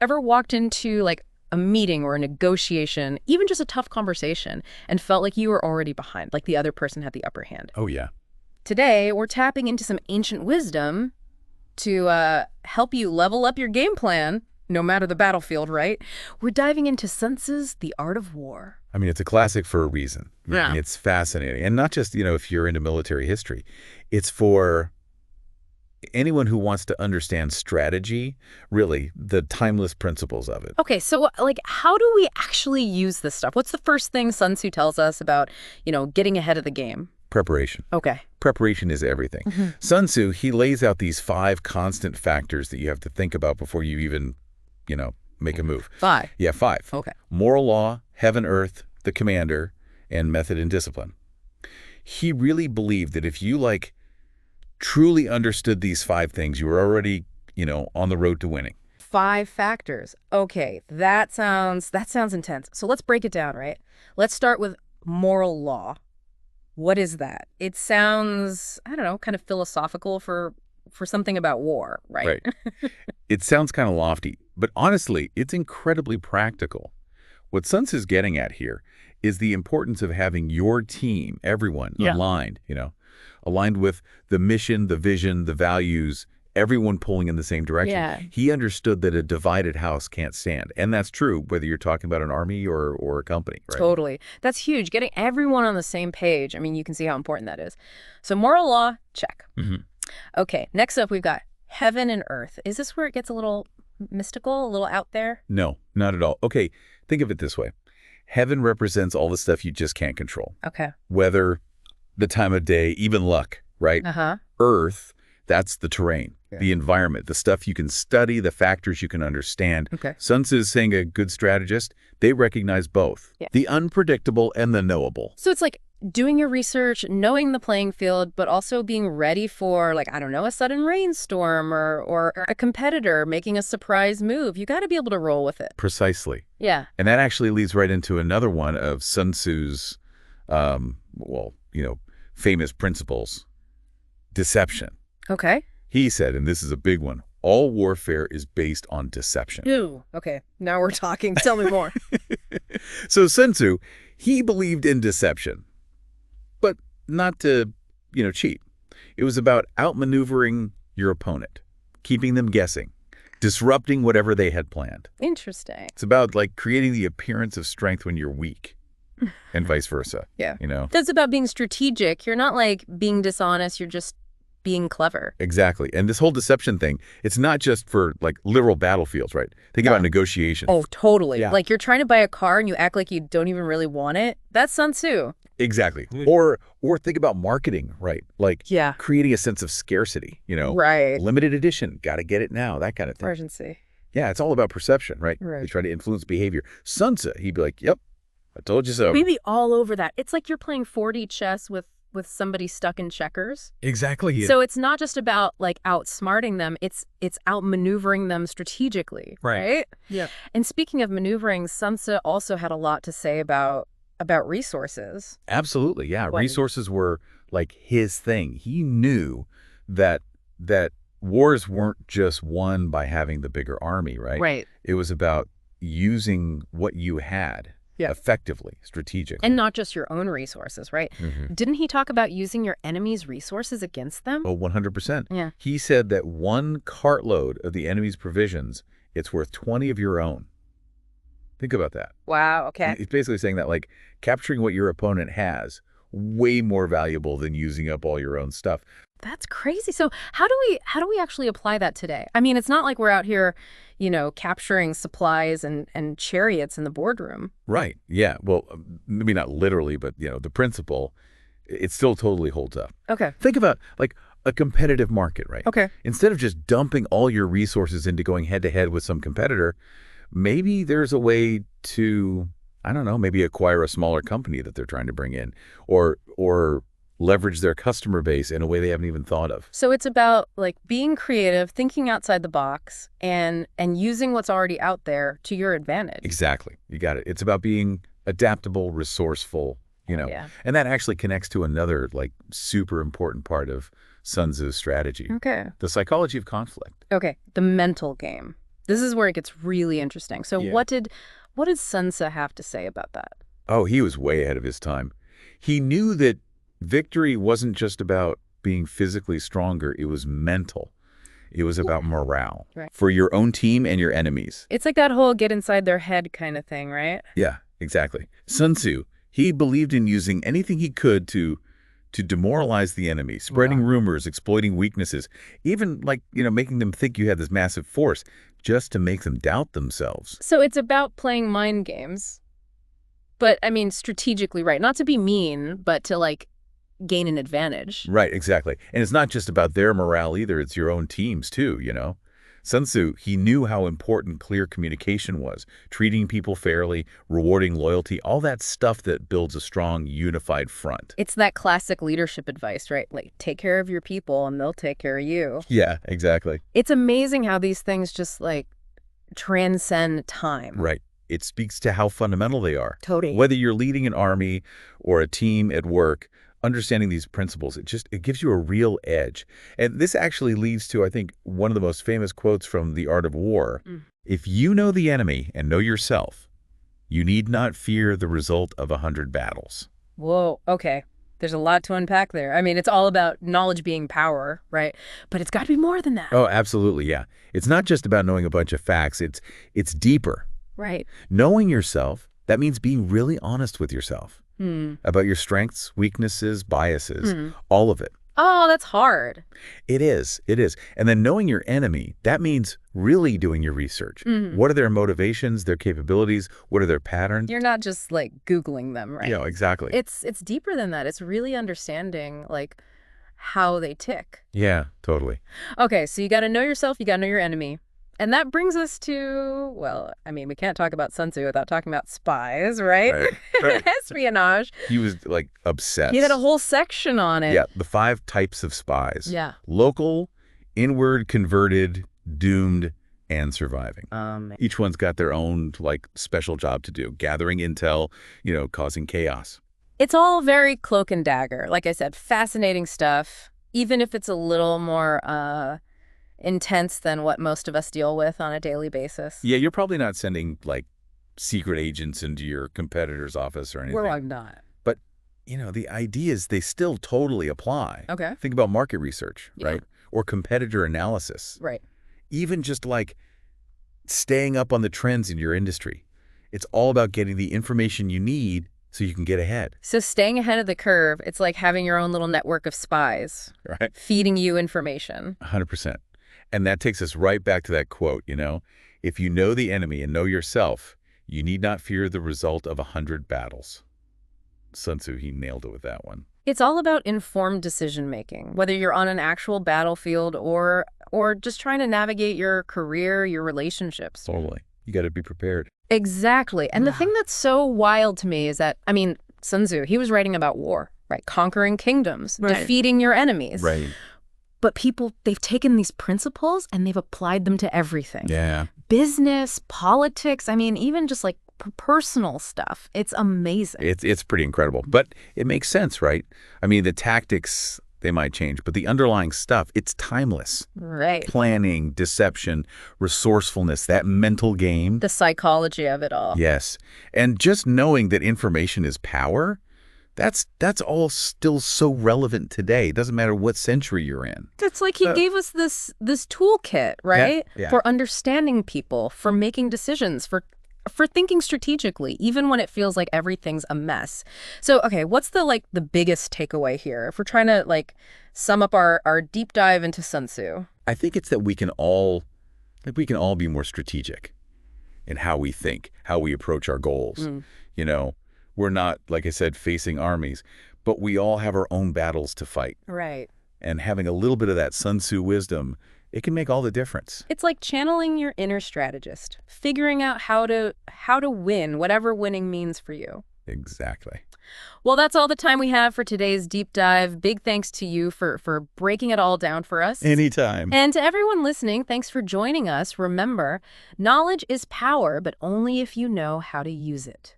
Ever walked into like a meeting or a negotiation, even just a tough conversation, and felt like you were already behind, like the other person had the upper hand? Oh, yeah. Today, we're tapping into some ancient wisdom to help you level up your game plan, no matter the battlefield, right? We're diving into Sun Tzu's The Art of War. I mean, it's a classic for a reason. Yeah. It's fascinating. And not just, if you're into military history. It's for anyone who wants to understand strategy, really, the timeless principles of it. Okay, so like, how do we actually use this stuff? What's the first thing Sun Tzu tells us about, getting ahead of the game? Preparation. Okay. Preparation is everything. Sun Tzu, he lays out these 5 constant factors that you have to think about before you even, make a move. 5? Yeah, 5. Okay. Moral law, heaven, earth, the commander, and method and discipline. He really believed that if you, truly understood these 5 things, you were already, on the road to winning. 5 factors. Okay, that sounds intense. So let's break it down, right? Let's start with moral law. What is that? It sounds, I don't know, kind of philosophical for something about war, right? Right. It sounds kind of lofty, but honestly, it's incredibly practical. What Sun Tzu's getting at here is the importance of having your team, everyone, aligned, aligned with the mission, the vision, the values, everyone pulling in the same direction. Yeah. He understood that a divided house can't stand. And that's true, whether you're talking about an army or a company, right? Totally. That's huge. Getting everyone on the same page. I mean, you can see how important that is. So moral law, check. Okay, next up we've got heaven and earth. Is this where it gets a little mystical, a little out there? No, not at all. Okay, think of it this way. Heaven represents all the stuff you just can't control. Okay. Weather, the time of day, even luck, right? Earth, that's the terrain, the environment, the stuff you can study, the factors you can understand. Okay. Sun Tzu is saying a good strategist, they recognize both, the unpredictable and the knowable. So it's like doing your research, knowing the playing field, but also being ready for, a sudden rainstorm or a competitor making a surprise move. You got to be able to roll with it. Precisely. Yeah. And that actually leads right into another one of Sun Tzu's, famous principles, deception. Okay. He said, and this is a big one, all warfare is based on deception. Ooh, okay. Now we're talking. Tell me more. So Sun Tzu, he believed in deception, but not to, cheat. It was about outmaneuvering your opponent, keeping them guessing, disrupting whatever they had planned. Interesting. It's about creating the appearance of strength when you're weak and vice versa. Yeah. That's about being strategic. You're not being dishonest. You're just being clever. Exactly. And this whole deception thing, it's not just for literal battlefields, right? Think about negotiations. Oh, totally. Yeah. You're trying to buy a car and you act like you don't even really want it. That's Sun Tzu. Exactly. Or think about marketing, right? Yeah. Creating a sense of scarcity, Right. Limited edition, got to get it now, that kind of thing. Urgency. Yeah, it's all about perception, right? Right. They try to influence behavior. Sun Tzu, he'd be like, yep, I told you so. We'd be all over that. It's like you're playing 4D chess with somebody stuck in checkers. Exactly. So it's not just about outsmarting them, it's outmaneuvering them strategically, right? Yeah. And speaking of maneuvering, Sun Tzu also had a lot to say about resources. Absolutely, yeah. What? Resources were his thing. He knew that wars weren't just won by having the bigger army, right? Right. It was about using what you had effectively, strategically. And not just your own resources, right? Didn't he talk about using your enemy's resources against them? Oh, 100%. Yeah. He said that 1 cartload of the enemy's provisions, it's worth 20 of your own. Think about that. Wow, okay. He's basically saying that capturing what your opponent has, way more valuable than using up all your own stuff. That's crazy. So how do we actually apply that today? I mean, it's not like we're out here, capturing supplies and chariots in the boardroom. Right. Yeah. Well, maybe not literally, but the principle, it still totally holds up. Okay. Think about a competitive market, right? Okay. Instead of just dumping all your resources into going head to head with some competitor, maybe there's a way to, I don't know, maybe acquire a smaller company that they're trying to bring in or leverage their customer base in a way they haven't even thought of. So it's about being creative, thinking outside the box, and using what's already out there to your advantage. Exactly. You got it. It's about being adaptable, resourceful, Yeah. And that actually connects to another super important part of Sun Tzu's strategy. Okay. The psychology of conflict. Okay. The mental game. This is where it gets really interesting. So Yeah. what did Sun Tzu have to say about that? Oh, he was way ahead of his time. He knew that victory wasn't just about being physically stronger, it was mental. It was about morale Right. for your own team and your enemies. It's like that whole get inside their head kind of thing, right? Yeah, exactly. Sun Tzu, he believed in using anything he could to demoralize the enemy, spreading rumors, exploiting weaknesses, even making them think you had this massive force just to make them doubt themselves. So it's about playing mind games, but I mean strategically, right? Not to be mean, but to gain an advantage. Right, exactly. And it's not just about their morale either, it's your own team's too, Sun Tzu, he knew how important clear communication was, treating people fairly, rewarding loyalty, all that stuff that builds a strong, unified front. It's that classic leadership advice, right? Like, take care of your people and they'll take care of you. Yeah, exactly. It's amazing how these things just transcend time. Right. It speaks to how fundamental they are. Totally. Whether you're leading an army or a team at work, understanding these principles, it gives you a real edge. And this actually leads to, I think, one of the most famous quotes from The Art of War. If you know the enemy and know yourself, you need not fear the result of 100 battles. Whoa, okay. There's a lot to unpack there. I mean, it's all about knowledge being power, right? But it's got to be more than that. Oh, absolutely, yeah. It's not just about knowing a bunch of facts. It's deeper. Right. Knowing yourself, that means being really honest with yourself. About your strengths, weaknesses, biases, all of it. Oh, that's hard. It is. And then knowing your enemy, that means really doing your research. What are their motivations, their capabilities? What are their patterns? You're not just Googling them, right? Yeah, exactly. It's deeper than that. It's really understanding how they tick. Yeah, totally. Okay, so you got to know yourself, you got to know your enemy. And that brings us to, well, I mean, we can't talk about Sun Tzu without talking about spies, right? Right. Espionage. He was obsessed. He had a whole section on it. Yeah, the 5 types of spies. Yeah. Local, inward, converted, doomed, and surviving. Each one's got their own special job to do, gathering intel, causing chaos. It's all very cloak and dagger. Like I said, fascinating stuff, even if it's a little more intense than what most of us deal with on a daily basis. Yeah, you're probably not sending secret agents into your competitor's office or anything. Well, I'm not. But, the ideas, they still totally apply. Okay. Think about market research, Yeah. right? Or competitor analysis. Right. Even just staying up on the trends in your industry. It's all about getting the information you need so you can get ahead. So staying ahead of the curve, it's like having your own little network of spies. Right. Feeding you information. 100%. And that takes us right back to that quote, if you know the enemy and know yourself, you need not fear the result of 100 battles. Sun Tzu, he nailed it with that one. It's all about informed decision-making, whether you're on an actual battlefield or just trying to navigate your career, your relationships. Totally. You got to be prepared. Exactly. And the thing that's so wild to me is that, Sun Tzu, he was writing about war, right? Conquering kingdoms, defeating your enemies. Right. But people, they've taken these principles and they've applied them to everything. Yeah. Business, politics, even just personal stuff. It's amazing. It's pretty incredible. But it makes sense, right? The tactics, they might change, but the underlying stuff, it's timeless. Right. Planning, deception, resourcefulness, that mental game. The psychology of it all. Yes. And just knowing that information is power, that's all still so relevant today. It doesn't matter what century you're in. It's like he gave us this toolkit, right? Yeah. For understanding people, for making decisions, for thinking strategically, even when it feels like everything's a mess. So, okay, what's the biggest takeaway here? If we're trying to sum up our deep dive into Sun Tzu. I think it's that we can all be more strategic in how we think, how we approach our goals. We're not, like I said, facing armies, but we all have our own battles to fight. Right. And having a little bit of that Sun Tzu wisdom, it can make all the difference. It's like channeling your inner strategist, figuring out how to win, whatever winning means for you. Exactly. Well, that's all the time we have for today's deep dive. Big thanks to you for breaking it all down for us. Anytime. And to everyone listening, thanks for joining us. Remember, knowledge is power, but only if you know how to use it.